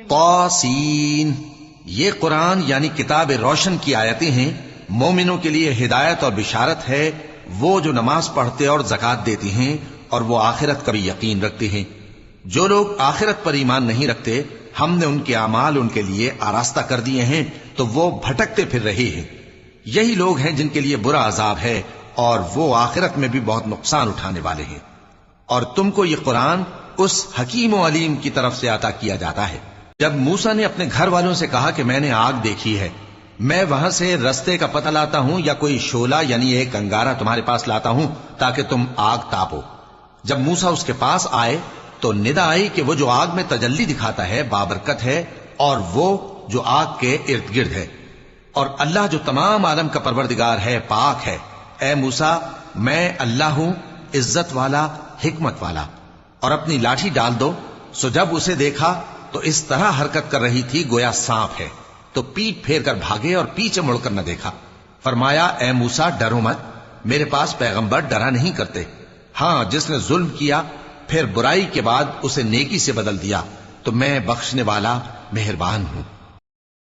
طاسین، یہ قرآن یعنی کتاب روشن کی آیتیں ہیں، مومنوں کے لیے ہدایت اور بشارت ہے، وہ جو نماز پڑھتے اور زکوٰۃ دیتے ہیں اور وہ آخرت کا بھی یقین رکھتے ہیں۔ جو لوگ آخرت پر ایمان نہیں رکھتے، ہم نے ان کے اعمال ان کے لیے آراستہ کر دیے ہیں تو وہ بھٹکتے پھر رہے ہیں۔ یہی لوگ ہیں جن کے لیے برا عذاب ہے اور وہ آخرت میں بھی بہت نقصان اٹھانے والے ہیں۔ اور تم کو یہ قرآن اس حکیم و علیم کی طرف سے عطا کیا جاتا ہے۔ جب موسیٰ نے اپنے گھر والوں سے کہا کہ میں نے آگ دیکھی ہے، میں وہاں سے رستے کا پتہ لاتا ہوں یا کوئی شعلہ یعنی ایک انگارہ تمہارے پاس لاتا ہوں تاکہ تم آگ تاپو۔ جب موسیٰ اس کے پاس آئے تو ندا آئی کہ وہ جو آگ میں تجلی دکھاتا ہے بابرکت ہے، اور وہ جو آگ کے ارد گرد ہے، اور اللہ جو تمام عالم کا پروردگار ہے پاک ہے۔ اے موسیٰ، میں اللہ ہوں، عزت والا، حکمت والا، اور اپنی لاٹھی ڈال دو۔ سو جب اسے دیکھا تو اس طرح حرکت کر رہی تھی گویا سانپ ہے، تو پیٹ پھیر کر بھاگے اور پیچھے مڑ کر نہ دیکھا۔ فرمایا اے موسیٰ ڈرو مت، میرے پاس پیغمبر ڈرا نہیں کرتے۔ ہاں، جس نے ظلم کیا پھر برائی کے بعد اسے نیکی سے بدل دیا تو میں بخشنے والا مہربان ہوں۔